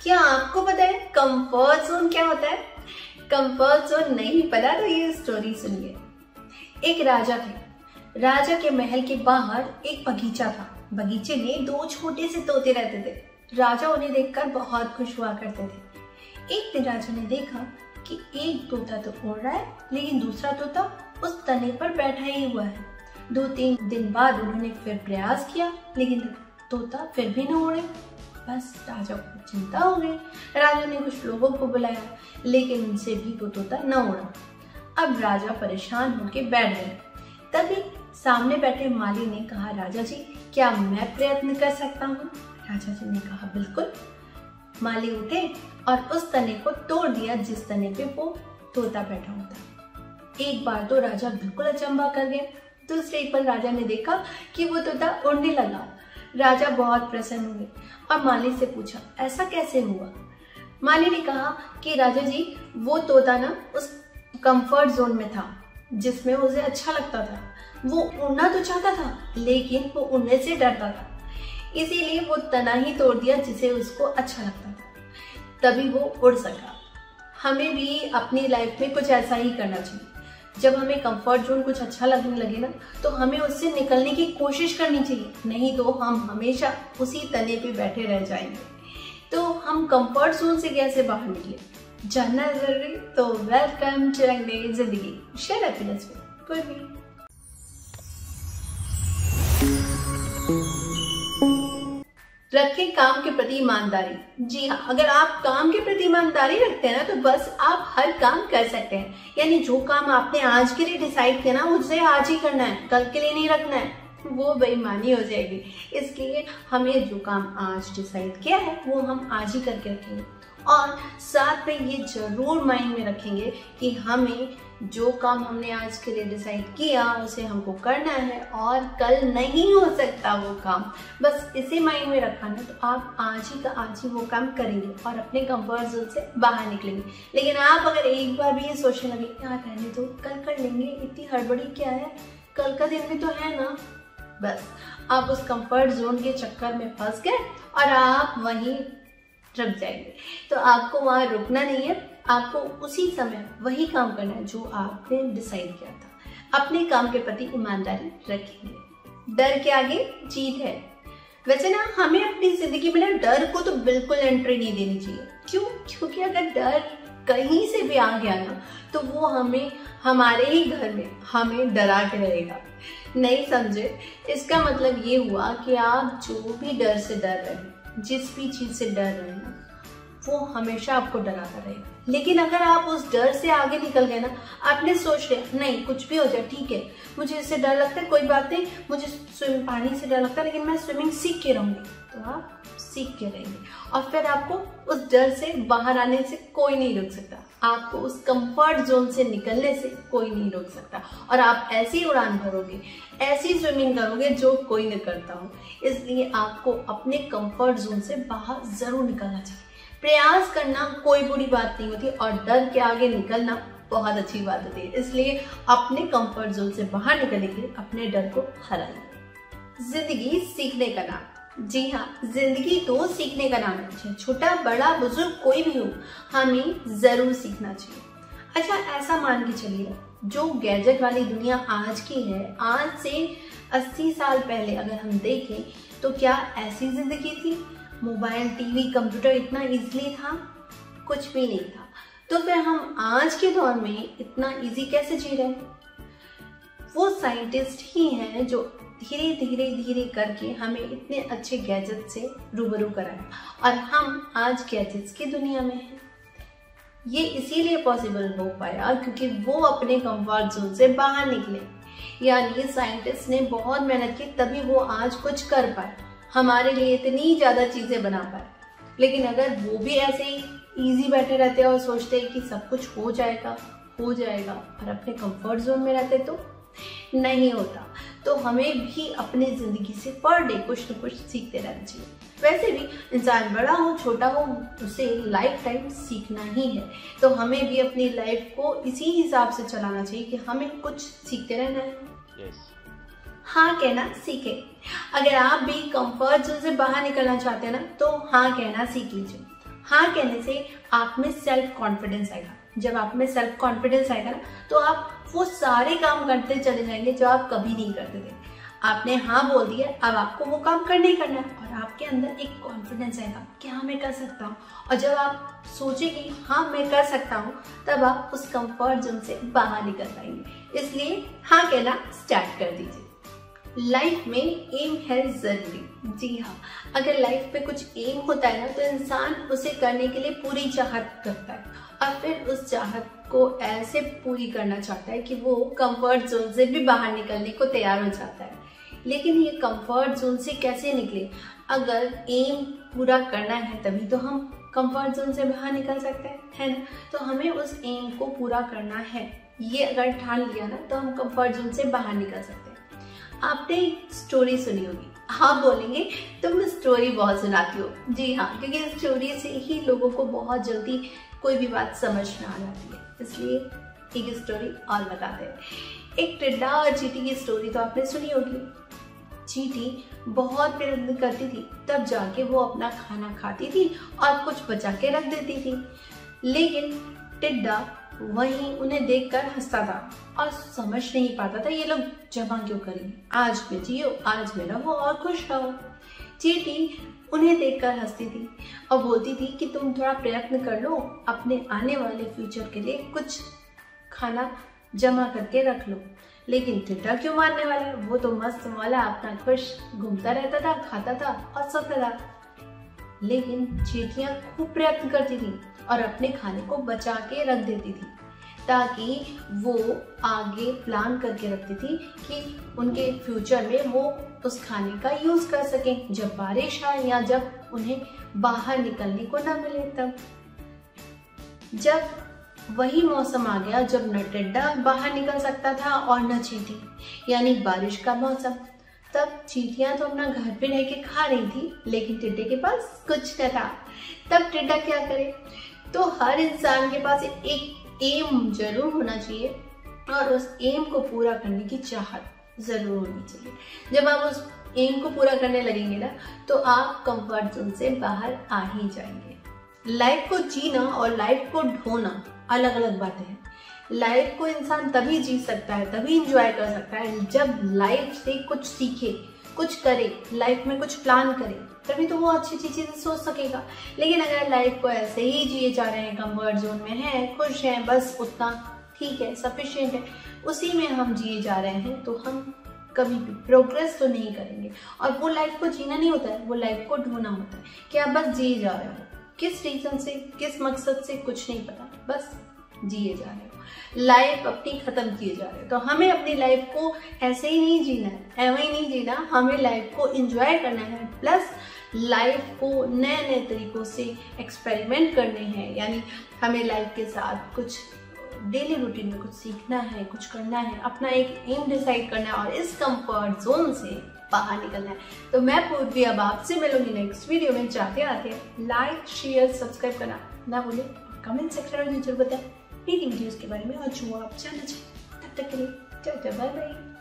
क्या आपको पता है कंफर्ट जोन क्या होता है? कंफर्ट जोन नहीं पता तो ये स्टोरी सुनिए। एक राजा के महल के बाहर एक बगीचा था। बगीचे में दो छोटे से तोते रहते थे। राजा उन्हें देखकर बहुत खुश हुआ करते थे। एक दिन राजा ने देखा कि एक तोता तो उड़ रहा है, लेकिन दूसरा तोता उस तने पर बैठा ही हुआ है। 2-3 दिन बाद उन्होंने फिर प्रयास किया, लेकिन तोता फिर भी न उड़े। बस राजा को चिंता हो गई। राजा ने कुछ लोगों को बुलाया, लेकिन उनसे भी वो तोता न उड़ा। अब राजा परेशान होकर बैठ गए। तभी सामने बैठे माली ने कहा, राजा जी क्या मैं प्रयत्न कर सकता हूँ? राजा जी ने कहा, बिल्कुल। माली उठे और उस तने को तोड़ दिया जिस तने पे वो तोता बैठा होता। एक बार तो राजा बिल्कुल अचंभा कर गए। दूसरे पल राजा ने देखा कि वो तोता उड़ने लगा। राजा बहुत प्रसन्न हुए और माली से पूछा, ऐसा कैसे हुआ? माली ने कहा कि राजा जी वो तोता ना उस कंफर्ट जोन में था जिसमें उसे अच्छा लगता था। वो उड़ना तो चाहता था, लेकिन वो उड़ने से डरता था, इसीलिए वो तना ही तोड़ दिया जिसे उसको अच्छा लगता था, तभी वो उड़ सका। हमें भी अपनी लाइफ में कुछ ऐसा ही करना चाहिए। जब हमें कंफर्ट जोन कुछ अच्छा लगने लगे ना, तो हमें उससे निकलने की कोशिश करनी चाहिए, नहीं तो हम हमेशा उसी तने पे बैठे रह जाएंगे। तो हम कंफर्ट जोन से कैसे बाहर निकले, जानना जरूरी। तो वेलकम टू रंग दे जिंदगी, शेयर हैप्पीनेस विद पूर्वी। रखें काम के प्रति ईमानदारी। जी हाँ, अगर आप काम के प्रति ईमानदारी रखते हैं ना, तो बस आप हर काम कर सकते हैं। यानी जो काम आपने आज के लिए डिसाइड किया ना, उसे आज ही करना है, कल के लिए नहीं रखना है, वो बेईमानी हो जाएगी। इसलिए हमें जो काम आज डिसाइड किया है वो हम आज ही करके रखेंगे, और साथ में ये जरूर माइंड में रखेंगे कि हमें जो काम हमने आज के लिए डिसाइड किया उसे हमको करना है, और कल नहीं हो सकता वो काम। बस इसे माइंड में रखा ना, तो आप आज ही का आज ही वो काम करेंगे और अपने कंफर्ट जोन से बाहर निकलेंगे। लेकिन आप अगर एक बार भी ये सोचने लगे, यार रहने दो, कल कर लेंगे, इतनी हड़बड़ी क्या है, कल का दिन भी तो है ना, बस आप उस कंफर्ट जोन के चक्कर में फंस गए और आप वहीं रुक जाएंगे। तो आपको वहां रुकना नहीं है, आपको उसी समय वही काम करना है जो आपने डिसाइड किया था। अपने काम के प्रति ईमानदारी रखेंगे। डर के आगे जीत है। वैसे ना हमें अपनी जिंदगी में ना डर को तो बिल्कुल एंट्री नहीं देनी चाहिए। क्यों? क्योंकि अगर डर कहीं से भी आ गया ना, तो वो हमें हमारे ही घर में हमें डरा के रहेगा। नहीं समझे? इसका मतलब ये हुआ कि आप जो भी डर से डर रहे हैं, जिस भी चीज से डर रहे हैं, वो हमेशा आपको डराता रहेगा। लेकिन अगर आप उस डर से आगे निकल गए ना, आपने सोच लिया नहीं कुछ भी हो जाए ठीक है, मुझे इससे डर लगता है, कोई बात नहीं, मुझे पानी से डर लगता है, लेकिन मैं स्विमिंग सीख के रहूंगी, तो आप सीख के रहेंगे और फिर आपको उस डर से बाहर आने से कोई नहीं रोक सकता। आपको उस कंफर्ट जोन से निकलने से कोई नहीं रोक सकता, और आप ऐसी उड़ान भरोगे, ऐसी स्विमिंग करोगे जो कोई नहीं करता हो। इसलिए आपको अपने कंफर्ट जोन से बाहर जरूर निकलना चाहिए। प्रयास करना कोई बुरी बात नहीं होती, और डर के आगे निकलना बहुत अच्छी बात होती है। इसलिए अपने कंफर्ट जोन से बाहर निकलने के लिए अपने डर को हराइए। जिंदगी सीखने का नाम। जी हाँ, जिंदगी तो सीखने का नाम है। छोटा बड़ा बुजुर्ग कोई भी हो, हमें जरूर सीखना चाहिए। अच्छा, ऐसा मान के चलिए, जो गैजेट वाली दुनिया आज की है, आज से 80 साल पहले अगर हम देखें तो क्या ऐसी जिंदगी थी? मोबाइल, टीवी, कंप्यूटर इतना इजीली था? कुछ भी नहीं था। तो फिर हम आज के दौर में इतना इजी कैसे जी रहे हैं? वो साइंटिस्ट ही हैं जो धीरे धीरे धीरे करके हमें इतने अच्छे गैजेट से रूबरू कराया, और हम आज गैजेट्स की दुनिया में हैं। ये इसीलिए पॉसिबल हो पाया क्योंकि वो अपने कंफर्ट जोन से बाहर निकले। यानी साइंटिस्ट ने बहुत मेहनत की, तभी वो आज कुछ कर पाए, हमारे लिए इतनी ज्यादा चीजें बना पाए। लेकिन अगर वो भी ऐसे ही इजी बैठे रहते और सोचते कि सब कुछ हो जाएगा, और अपने कंफर्ट जोन में रहते तो नहीं होता। तो हमें भी अपनी जिंदगी से पर डे कुछ न कुछ सीखते रहना चाहिए। वैसे भी इंसान बड़ा हो छोटा हो, उसे लाइफ टाइम सीखना ही है। तो हमें भी अपनी लाइफ को इसी हिसाब से चलाना चाहिए कि हमें कुछ सीखते रहना है। हाँ कहना सीखे। अगर आप भी कंफर्ट जोन से बाहर निकलना चाहते हैं ना, तो हाँ कहना सीख लीजिए। हाँ कहने से आप में सेल्फ कॉन्फिडेंस आएगा। जब आप में सेल्फ कॉन्फिडेंस आएगा ना, तो आप वो सारे काम करते चले जाएंगे जो आप कभी नहीं करते थे। आपने हाँ बोल दिया, अब आपको वो काम करना ही करना है और आपके अंदर एक कॉन्फिडेंस आएगा कि हाँ मैं कर सकता हूँ। और जब आप सोचेंगे हाँ मैं कर सकता हूँ, तब आप उस कंफर्ट जोन से बाहर निकल पाएंगे। इसलिए हाँ कहना स्टार्ट कर दीजिए। लाइफ में एम है जरूरी। जी हाँ, अगर लाइफ में कुछ एम होता है ना, तो इंसान उसे करने के लिए पूरी चाहत करता है और फिर उस चाहत को ऐसे पूरी करना चाहता है कि वो कंफर्ट जोन से भी बाहर निकलने को तैयार हो जाता है। लेकिन ये कंफर्ट जोन से कैसे निकले? अगर एम पूरा करना है तभी तो हम कंफर्ट जोन से बाहर निकल सकते हैं, है ना? तो हमें उस एम को पूरा करना है, ये अगर ठान लिया ना, तो हम कंफर्ट जोन से बाहर निकल सकते हैं। आपने एक स्टोरी सुनी होगी, आप बोलेंगे तुम स्टोरी बहुत सुनाती हो। जी हाँ, क्योंकि स्टोरी से ही लोगों को बहुत जल्दी कोई भी बात समझ में आ जाती है, इसलिए एक स्टोरी और बताते हैं। एक टिड्डा और चींटी की स्टोरी तो आपने सुनी होगी। चींटी बहुत प्रयत्न करती थी, तब जाके वो अपना खाना खाती थी और कुछ बचा के रख देती थी। लेकिन टिड्डा वहीं उन्हें देखकर हंसता था और समझ नहीं पाता था ये लोग जमा क्यों करेंगे। आज में जियो, आज में रहो और खुश रहो। चींटी उन्हें देखकर हंसती थी और बोलती थी कि तुम थोड़ा प्रयत्न कर लो, अपने आने वाले फ्यूचर के लिए कुछ खाना जमा करके रख लो। लेकिन टिड्डा क्यों मानने वाला है? वो तो मस्त मौला अपना खुश घूमता रहता था, खाता था और सोता था। लेकिन चींटियां खूब प्रयत्न करती थी और अपने खाने को बचा के रख देती थी, ताकि वो आगे प्लान करके रखती थी कि उनके फ्यूचर में वो उस खाने का यूज कर सकें, जब बारिश आए या जब उन्हें बाहर निकलने को न मिले। तब जब वही मौसम आ गया जब न टिड्डा बाहर निकल सकता था और न चींटी, यानी बारिश का मौसम, तब चींटियां तो अपना घर पे रह के खा रही थी, लेकिन टिड्डे के पास कुछ न था। तब टिड्डा क्या करे? तो हर इंसान के पास एक एम जरूर होना चाहिए और उस एम को पूरा करने की चाहत जरूर होनी चाहिए। जब आप उस एम को पूरा करने लगेंगे ना, तो आप कंफर्ट जोन से बाहर आ ही जाएंगे। लाइफ को जीना और लाइफ को ढोना अलग अलग बातें हैं। लाइफ को इंसान तभी जी सकता है, तभी इंजॉय कर सकता है, जब लाइफ से कुछ सीखे, कुछ करे, लाइफ में कुछ प्लान करे, तभी तो वो अच्छी अच्छी चीजें सोच सकेगा। लेकिन अगर लाइफ को ऐसे ही जिए जा रहे हैं, कंफर्ट जोन में हैं, खुश हैं, बस उतना ठीक है, सफिशिएंट है, उसी में हम जिए जा रहे हैं, तो हम कभी भी प्रोग्रेस तो नहीं करेंगे। और वो लाइफ को जीना नहीं होता है, वो लाइफ को ढूंढना होता है कि आप बस जिए जा रहे हो, किस रीजन से, किस मकसद से, कुछ नहीं पता, बस जिए जा रहे हो, लाइफ अपनी खत्म किए जा रहे हो। तो हमें अपनी लाइफ को ऐसे ही नहीं जीना है, ऐसे ही नहीं जीना, हमें लाइफ को एंजॉय करना है, प्लस लाइफ को नए नए तरीकों से एक्सपेरिमेंट करने हैं। यानी हमें लाइफ के साथ कुछ डेली रूटीन में कुछ सीखना है, कुछ करना है, अपना एक एम डिसाइड करना है और इस कंफर्ट जोन से बाहर निकलना है। तो मैं पूर्वी अब आपसे मिलूंगी नेक्स्ट वीडियो में। जाते आते लाइक, शेयर, सब्सक्राइब करना ना भूलें। कमेंट सेक्शन में जरूर बताएं मेरी वीडियोस के बारे में और जो आप जानना चाहें। तब तक के लिए टाटा बाय बाय।